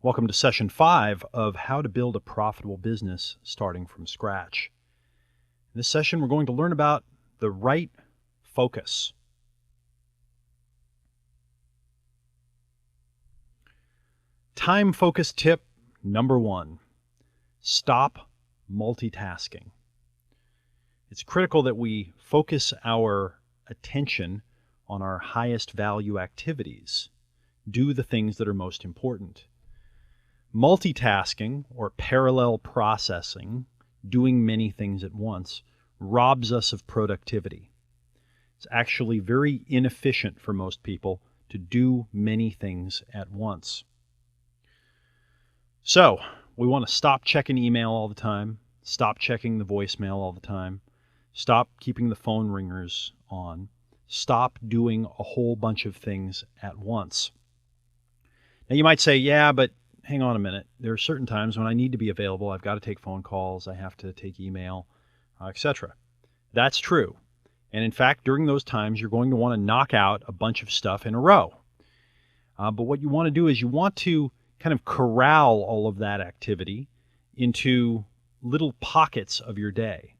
Welcome to session 5 of how to build a profitable business starting from scratch. In this session, we're going to learn about the right focus. Time focus tip number 1, stop multitasking. It's critical that we focus our attention on our highest value activities. Do the things that are most important. Multitasking, or parallel processing, doing many things at once, robs us of productivity. It's actually very inefficient for most people to do many things at once. So, we want to stop checking email all the time, stop checking the voicemail all the time, stop keeping the phone ringers on, stop doing a whole bunch of things at once. Now you might say, yeah, but hang on a minute. There are certain times when I need to be available. I've got to take phone calls. I have to take email, etc. That's true. And in fact, during those times, you're going to want to knock out a bunch of stuff in a row. But what you want to do is you want to kind of corral all of that activity into little pockets of your day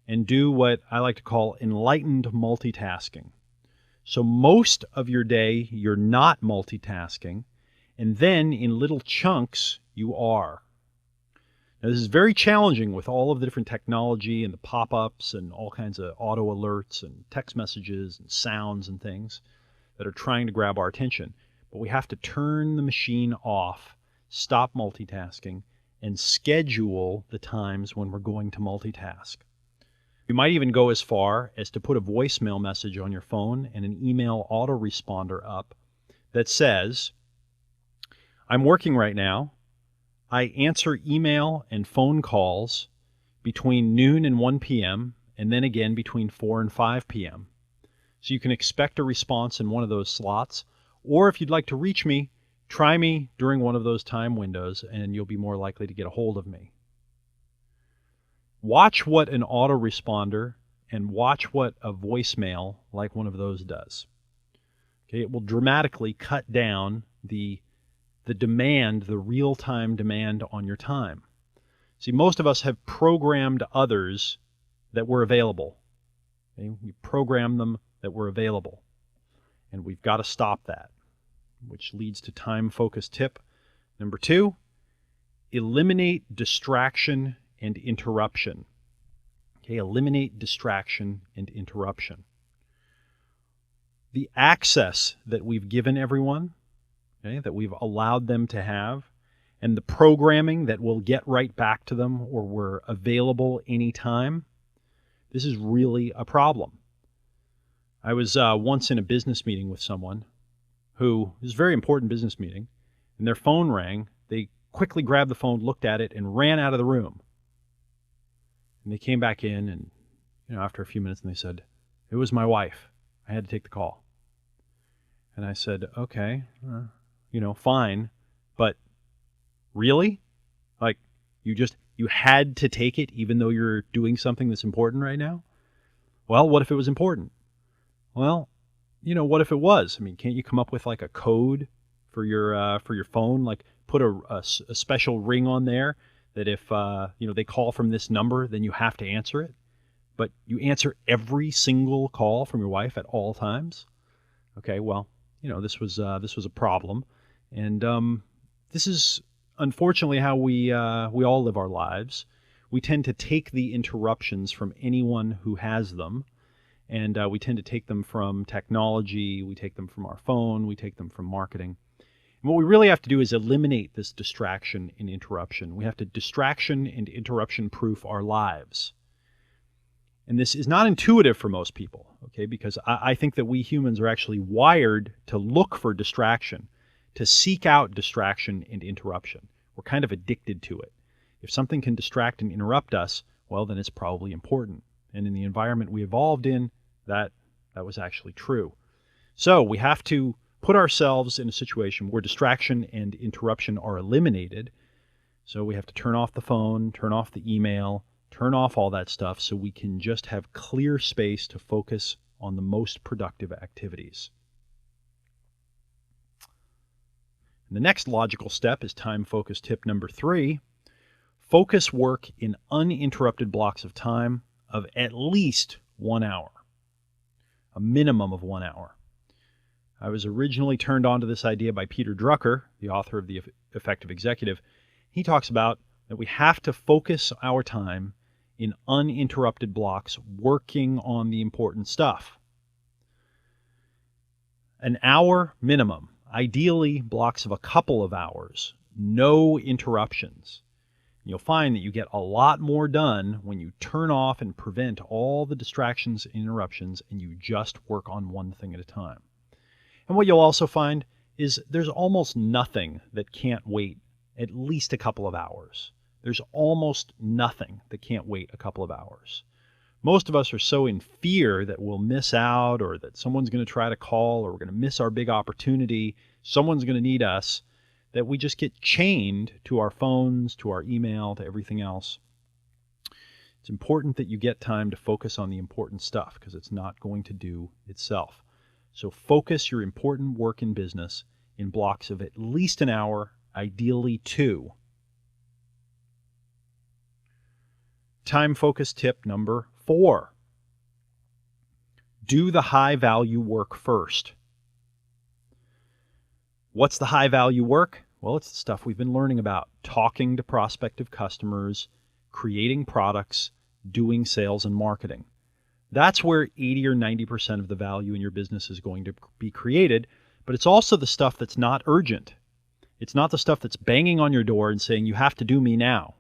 and do what I like to call enlightened multitasking. So most of your day, you're not multitasking. And then in little chunks, you are. Now, this is very challenging with all of the different technology and the pop-ups and all kinds of auto alerts and text messages and sounds and things that are trying to grab our attention. But we have to turn the machine off, stop multitasking, and schedule the times when we're going to multitask. You might even go as far as to put a voicemail message on your phone and an email autoresponder up that says, I'm working right now. I answer email and phone calls between noon and 1 p.m. and then again between 4 and 5 p.m. So you can expect a response in one of those slots. Or if you'd like to reach me, try me during one of those time windows and you'll be more likely to get a hold of me. Watch what an autoresponder and watch what a voicemail like one of those does. Okay, it will dramatically cut down the demand, the real-time demand on your time. See, most of us have programmed others that were available. Okay? We program them that were available. And we've got to stop that, which leads to time-focused tip number 2, eliminate distraction and interruption. Okay, eliminate distraction and interruption. The access that we've given everyone, okay, that we've allowed them to have, and the programming that will get right back to them or we're available anytime, this is really a problem. I was once in a business meeting with someone who, it was a very important business meeting, and their phone rang. They quickly grabbed the phone, looked at it, and ran out of the room. And they came back in, and after a few minutes, and they said, it was my wife. I had to take the call. And I said, okay, fine, but really? Like, you had to take it even though you're doing something that's important right now? Well, what if it was important? Well, what if it was? I mean, can't you come up with like a code for your phone? Like put a special ring on there that if, they call from this number, then you have to answer it. But you answer every single call from your wife at all times? Okay, well, this was a problem. And this is unfortunately how we all live our lives. We tend to take the interruptions from anyone who has them, and we tend to take them from technology, we take them from our phone, we take them from marketing. And what we really have to do is eliminate this distraction and interruption. We have to distraction and interruption proof our lives. And this is not intuitive for most people, okay, because I think that we humans are actually wired to look for distraction, to seek out distraction and interruption. We're kind of addicted to it. If something can distract and interrupt us, well, then it's probably important. And in the environment we evolved in, that was actually true. So we have to put ourselves in a situation where distraction and interruption are eliminated. So we have to turn off the phone, turn off the email, turn off all that stuff so we can just have clear space to focus on the most productive activities. And the next logical step is time focus tip number 3. Focus work in uninterrupted blocks of time of at least 1 hour, a minimum of 1 hour. I was originally turned on to this idea by Peter Drucker, the author of The Effective Executive. He talks about that we have to focus our time in uninterrupted blocks working on the important stuff. An hour minimum, ideally blocks of a couple of hours, no interruptions. You'll find that you get a lot more done when you turn off and prevent all the distractions and interruptions and you just work on one thing at a time. And what you'll also find is there's almost nothing that can't wait at least a couple of hours. There's almost nothing that can't wait a couple of hours. Most of us are so in fear that we'll miss out, or that someone's going to try to call, or we're going to miss our big opportunity, someone's going to need us, that we just get chained to our phones, to our email, to everything else. It's important that you get time to focus on the important stuff because it's not going to do itself. So focus your important work in business in blocks of at least an hour, ideally 2. Time focus tip number 4. Do the high value work first. What's the high value work? Well, it's the stuff we've been learning about. Talking to prospective customers, creating products, doing sales and marketing. That's where 80 or 90% of the value in your business is going to be created, but it's also the stuff that's not urgent. It's not the stuff that's banging on your door and saying, you have to do me now.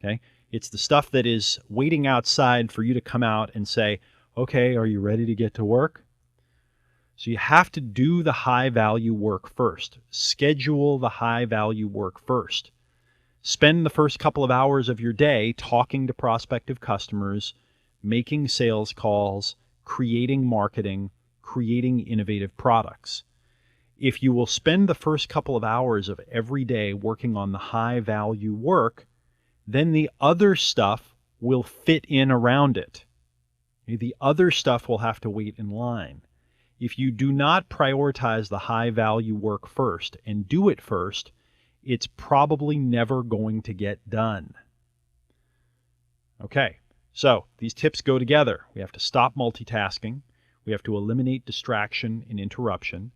Okay? It's the stuff that is waiting outside for you to come out and say, okay, are you ready to get to work? So you have to do the high value work first. Schedule the high value work first. Spend the first couple of hours of your day talking to prospective customers, making sales calls, creating marketing, creating innovative products. If you will spend the first couple of hours of every day working on the high value work, then the other stuff will fit in around it. The other stuff will have to wait in line. If you do not prioritize the high value work first and do it first, it's probably never going to get done. Okay, so these tips go together. We have to stop multitasking. We have to eliminate distraction and interruption.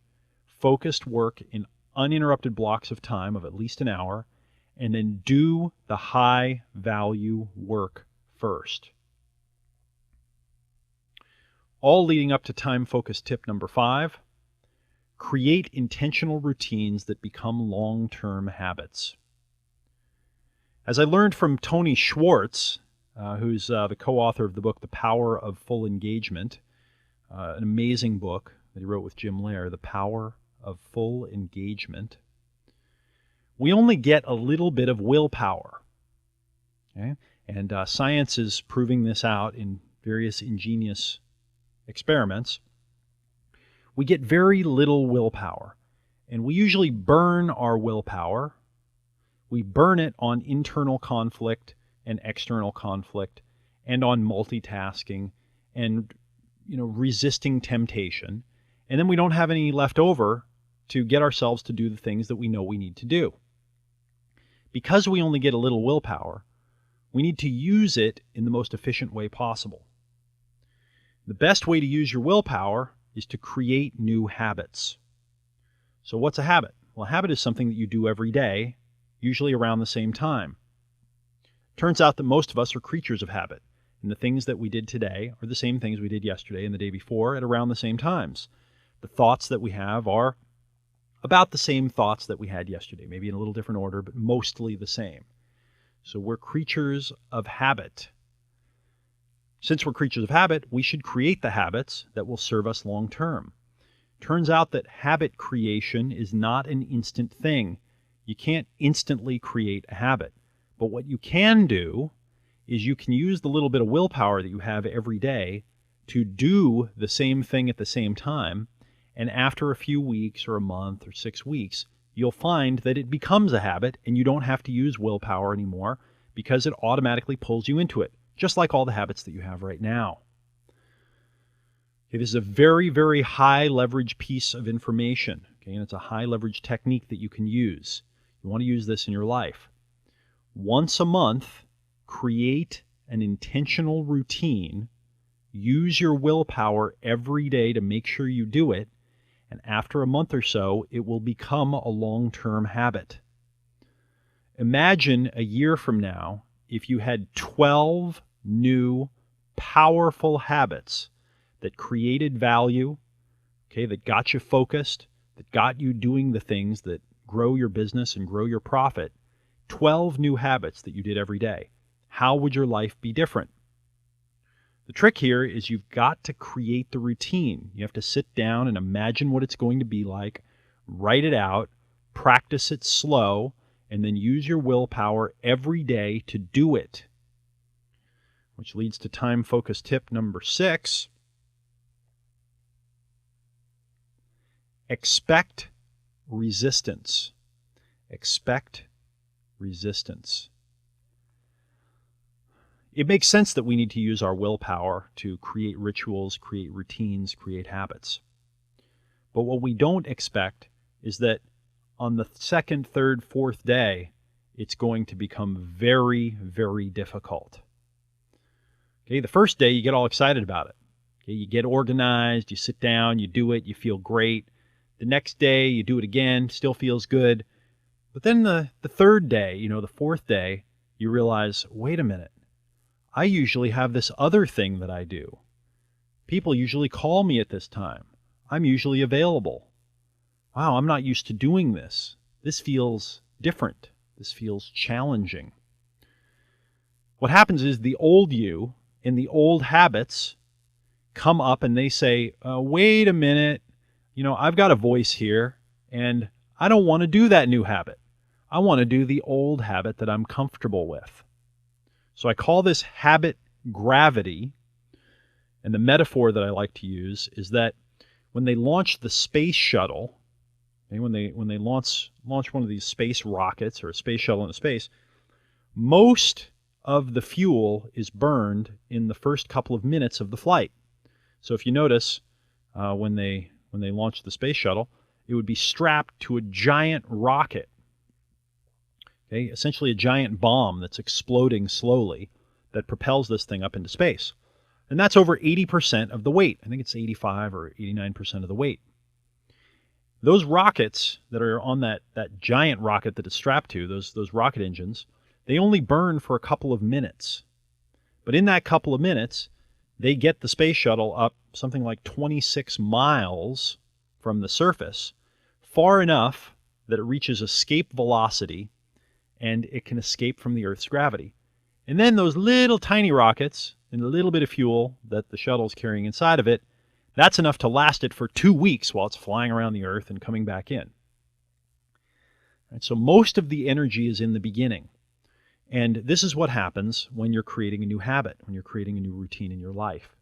Focused work in uninterrupted blocks of time of at least an hour, and then do the high value work first. All leading up to time focus tip number 5, create intentional routines that become long-term habits. As I learned from Tony Schwartz, who's the co-author of the book, The Power of Full Engagement, an amazing book that he wrote with Jim Lair, The Power of Full Engagement, we only get a little bit of willpower. Okay? And science is proving this out in various ingenious experiments. We get very little willpower, and we usually burn our willpower. We burn it on internal conflict and external conflict, and on multitasking and resisting temptation, and then we don't have any left over to get ourselves to do the things that we know we need to do. Because we only get a little willpower, we need to use it in the most efficient way possible. The best way to use your willpower is to create new habits. So what's a habit? Well, a habit is something that you do every day, usually around the same time. Turns out that most of us are creatures of habit, and the things that we did today are the same things we did yesterday and the day before at around the same times. The thoughts that we have are about the same thoughts that we had yesterday, maybe in a little different order, but mostly the same. So we're creatures of habit. Since we're creatures of habit, we should create the habits that will serve us long term. Turns out that habit creation is not an instant thing. You can't instantly create a habit. But what you can do is you can use the little bit of willpower that you have every day to do the same thing at the same time. And after a few weeks or a month or 6 weeks, you'll find that it becomes a habit and you don't have to use willpower anymore because it automatically pulls you into it, just like all the habits that you have right now. Okay, this is a very, very high leverage piece of information. Okay, and it's a high leverage technique that you can use. You want to use this in your life. Once a month, create an intentional routine. Use your willpower every day to make sure you do it. And after a month or so, it will become a long-term habit. Imagine a year from now if you had 12 new powerful habits that created value, okay, that got you focused, that got you doing the things that grow your business and grow your profit. 12 new habits that you did every day. How would your life be different? The trick here is you've got to create the routine. You have to sit down and imagine what it's going to be like, write it out, practice it slow, and then use your willpower every day to do it. Which leads to time-focused tip number 6. Expect resistance. Expect resistance. It makes sense that we need to use our willpower to create rituals, create routines, create habits. But what we don't expect is that on the second, third, fourth day, it's going to become very, very difficult. Okay, the first day you get all excited about it. Okay, you get organized, you sit down, you do it, you feel great. The next day you do it again, still feels good. But then the third day, the fourth day, you realize, wait a minute. I usually have this other thing that I do. People usually call me at this time. I'm usually available. Wow, I'm not used to doing this. This feels different. This feels challenging. What happens is the old you and the old habits come up and they say, wait a minute, I've got a voice here and I don't want to do that new habit. I want to do the old habit that I'm comfortable with. So I call this habit gravity, and the metaphor that I like to use is that when they launched the space shuttle, okay, when they launch one of these space rockets or a space shuttle into space, most of the fuel is burned in the first couple of minutes of the flight. So if you notice, when they launched the space shuttle, it would be strapped to a giant rocket. Okay, essentially a giant bomb that's exploding slowly that propels this thing up into space. And that's over 80% of the weight. I think it's 85 or 89% of the weight. Those rockets that are on that giant rocket that it's strapped to, those rocket engines, they only burn for a couple of minutes. But in that couple of minutes, they get the space shuttle up something like 26 miles from the surface, far enough that it reaches escape velocity and it can escape from the Earth's gravity. And then those little tiny rockets and a little bit of fuel that the shuttle's carrying inside of it, that's enough to last it for 2 weeks while it's flying around the Earth and coming back in. And so most of the energy is in the beginning. And this is what happens when you're creating a new habit, when you're creating a new routine in your life.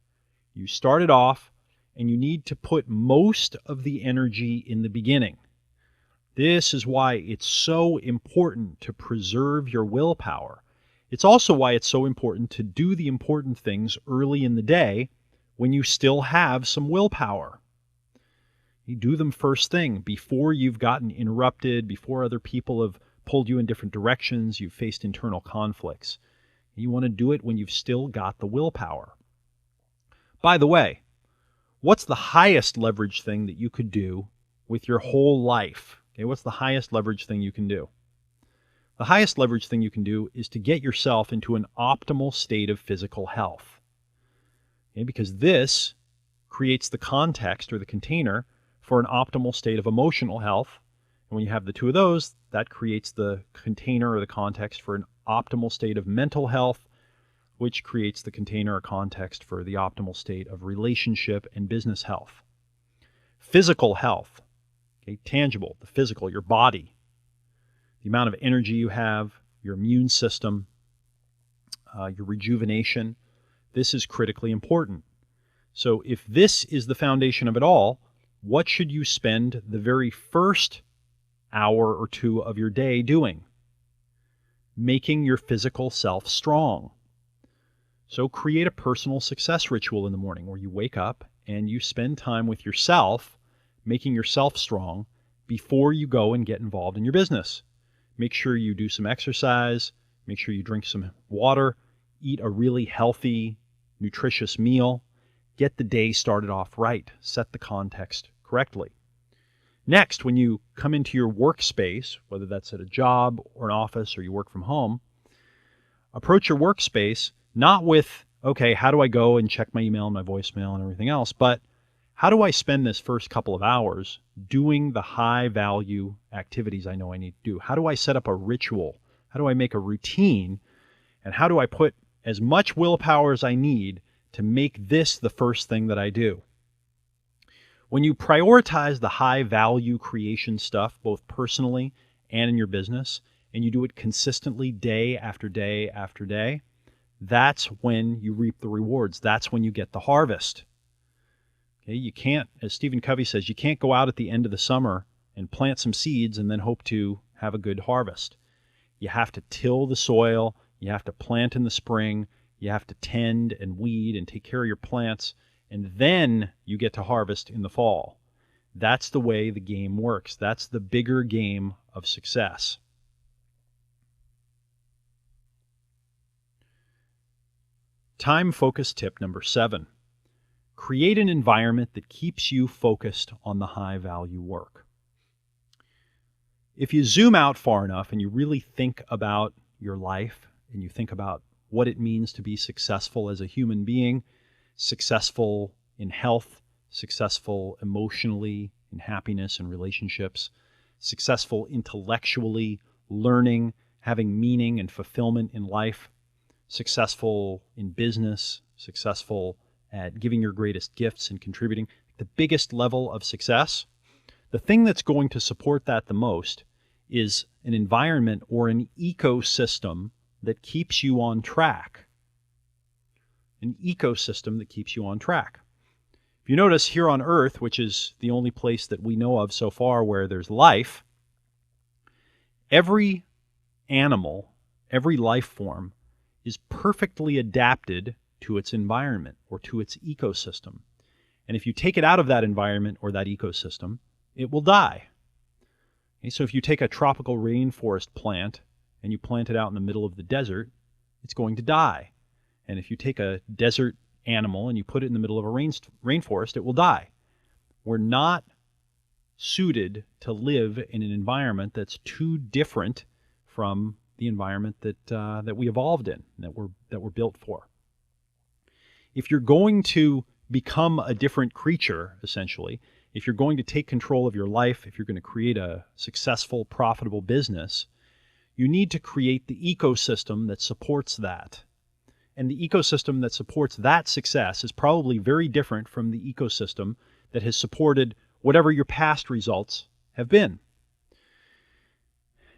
You start it off, and you need to put most of the energy in the beginning. This is why it's so important to preserve your willpower. It's also why it's so important to do the important things early in the day when you still have some willpower. You do them first thing, before you've gotten interrupted, before other people have pulled you in different directions, you've faced internal conflicts. You want to do it when you've still got the willpower. By the way, what's the highest leverage thing that you could do with your whole life? Okay, what's the highest leverage thing you can do? The highest leverage thing you can do is to get yourself into an optimal state of physical health. Okay, because this creates the context or the container for an optimal state of emotional health. And when you have the two of those, that creates the container or the context for an optimal state of mental health, which creates the container or context for the optimal state of relationship and business health. Physical health, okay, tangible, the physical, your body, the amount of energy you have, your immune system, your rejuvenation. This is critically important. So if this is the foundation of it all, what should you spend the very first hour or two of your day doing? Making your physical self strong. So create a personal success ritual in the morning where you wake up and you spend time with yourself, making yourself strong, before you go and get involved in your business. Make sure you do some exercise, make sure you drink some water, eat a really healthy, nutritious meal, get the day started off right, set the context correctly. Next, when you come into your workspace, whether that's at a job or an office or you work from home, approach your workspace not with, okay, how do I go and check my email and my voicemail and everything else, but how do I spend this first couple of hours doing the high value activities I know I need to do? How do I set up a ritual? How do I make a routine? And how do I put as much willpower as I need to make this the first thing that I do? When you prioritize the high value creation stuff, both personally and in your business, and you do it consistently day after day after day, that's when you reap the rewards. That's when you get the harvest. Okay, you can't, as Stephen Covey says, you can't go out at the end of the summer and plant some seeds and then hope to have a good harvest. You have to till the soil, you have to plant in the spring, you have to tend and weed and take care of your plants, and then you get to harvest in the fall. That's the way the game works. That's the bigger game of success. Time focus tip number 7. Create an environment that keeps you focused on the high value work. If you zoom out far enough and you really think about your life and you think about what it means to be successful as a human being, successful in health, successful emotionally, in happiness and relationships, successful intellectually, learning, having meaning and fulfillment in life, successful in business, successful at giving your greatest gifts and contributing, the biggest level of success, the thing that's going to support that the most is an environment or an ecosystem that keeps you on track. An ecosystem that keeps you on track. If you notice here on Earth, which is the only place that we know of so far where there's life, every animal, every life form is perfectly adapted to its environment or to its ecosystem. And if you take it out of that environment or that ecosystem, it will die. Okay, so if you take a tropical rainforest plant and you plant it out in the middle of the desert, it's going to die. And if you take a desert animal and you put it in the middle of a rainforest, it will die. We're not suited to live in an environment that's too different from the environment that we evolved in, that we're built for. If you're going to become a different creature, essentially, if you're going to take control of your life, if you're going to create a successful, profitable business, you need to create the ecosystem that supports that. And the ecosystem that supports that success is probably very different from the ecosystem that has supported whatever your past results have been.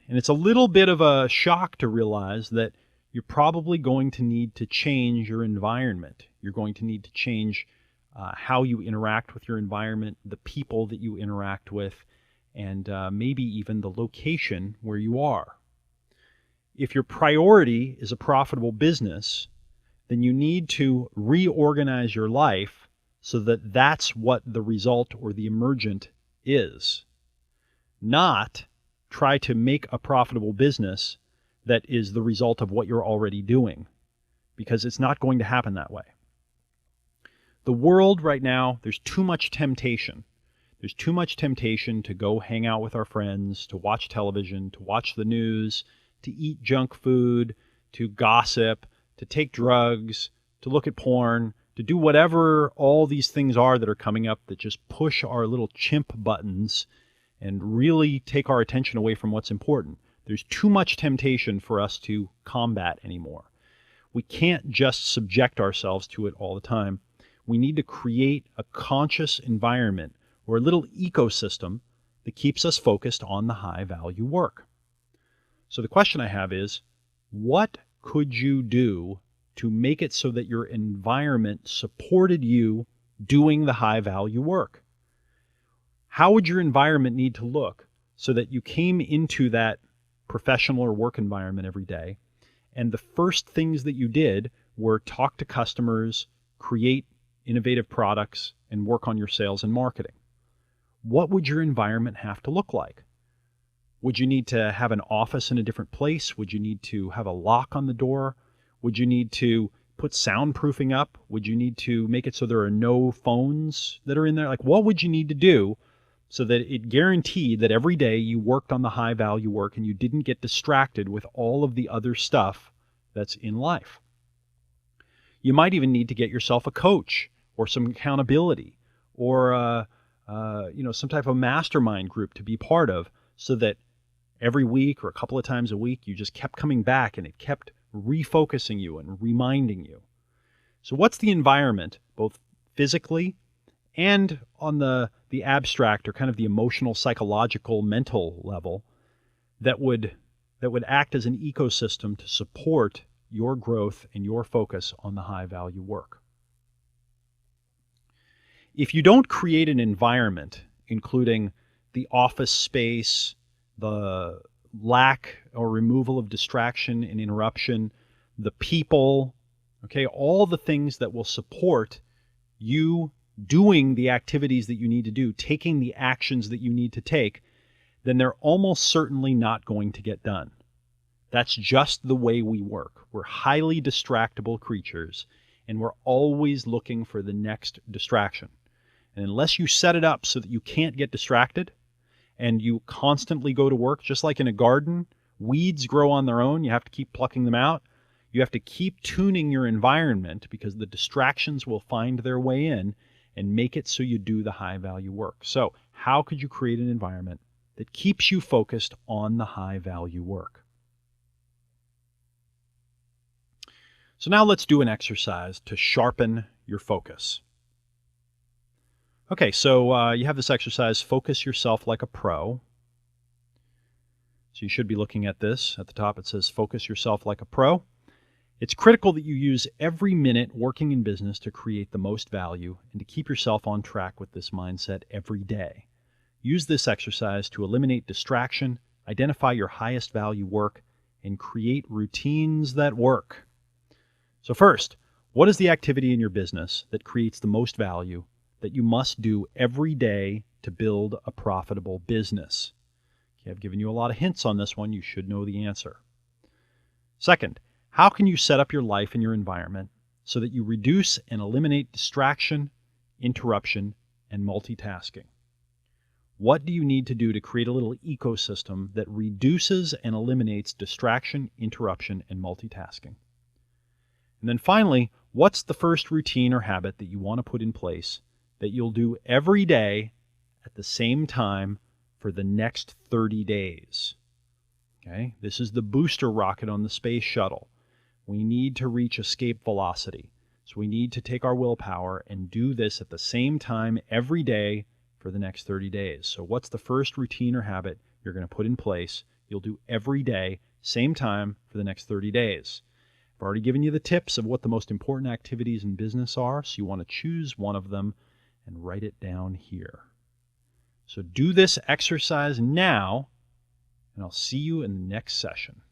And it's a little bit of a shock to realize that you're probably going to need to change your environment. You're going to need to change how you interact with your environment, the people that you interact with, and maybe even the location where you are. If your priority is a profitable business, then you need to reorganize your life so that that's what the result or the emergent is. Not try to make a profitable business that is the result of what you're already doing, because it's not going to happen that way. The world right now, there's too much temptation. There's too much temptation to go hang out with our friends, to watch television, to watch the news, to eat junk food, to gossip, to take drugs, to look at porn, to do whatever all these things are that are coming up that just push our little chimp buttons and really take our attention away from what's important. There's too much temptation for us to combat anymore. We can't just subject ourselves to it all the time. We need to create a conscious environment or a little ecosystem that keeps us focused on the high value work. So the question I have is, what could you do to make it so that your environment supported you doing the high value work? How would your environment need to look so that you came into that professional or work environment every day, and the first things that you did were talk to customers, create innovative products, and work on your sales and marketing? what would your environment have to look like? Would you need to have an office in a different place? Would you need to have a lock on the door? Would you need to put soundproofing up? Would you need to make it so there are no phones that are in there? Like, what would you need to do so that it guaranteed that every day you worked on the high value work and you didn't get distracted with all of the other stuff that's in life? You might even need to get yourself a coach or some accountability or some type of mastermind group to be part of, so that every week or a couple of times a week you just kept coming back and it kept refocusing you and reminding you. So what's the environment, both physically and on the abstract or kind of the emotional, psychological, mental level, that would act as an ecosystem to support your growth and your focus on the high value work? If you don't create an environment, including the office space, the lack or removal of distraction and interruption, the people, okay, all the things that will support you doing the activities that you need to do, taking the actions that you need to take, then they're almost certainly not going to get done. That's just the way we work. We're highly distractible creatures, and we're always looking for the next distraction. And unless you set it up so that you can't get distracted and you constantly go to work, just like in a garden, weeds grow on their own. You have to keep plucking them out. You have to keep tuning your environment, because the distractions will find their way in and make it so you do the high value work. So how could you create an environment that keeps you focused on the high value work? So now let's do an exercise to sharpen your focus. Okay, so you have this exercise, focus yourself like a pro. So you should be looking at this. At the top it says focus yourself like a pro. It's critical that you use every minute working in business to create the most value and to keep yourself on track with this mindset every day. Use this exercise to eliminate distraction, identify your highest value work, and create routines that work. So first, what is the activity in your business that creates the most value that you must do every day to build a profitable business? Okay, I've given you a lot of hints on this one. You should know the answer. Second, how can you set up your life and your environment so that you reduce and eliminate distraction, interruption, and multitasking? What do you need to do to create a little ecosystem that reduces and eliminates distraction, interruption, and multitasking? And then finally, what's the first routine or habit that you want to put in place that you'll do every day at the same time for the next 30 days? Okay, this is the booster rocket on the space shuttle. We need to reach escape velocity. So we need to take our willpower and do this at the same time every day for the next 30 days. So what's the first routine or habit you're going to put in place you'll do every day, same time for the next 30 days? I've already given you the tips of what the most important activities in business are, so you want to choose one of them and write it down here. So do this exercise now, and I'll see you in the next session.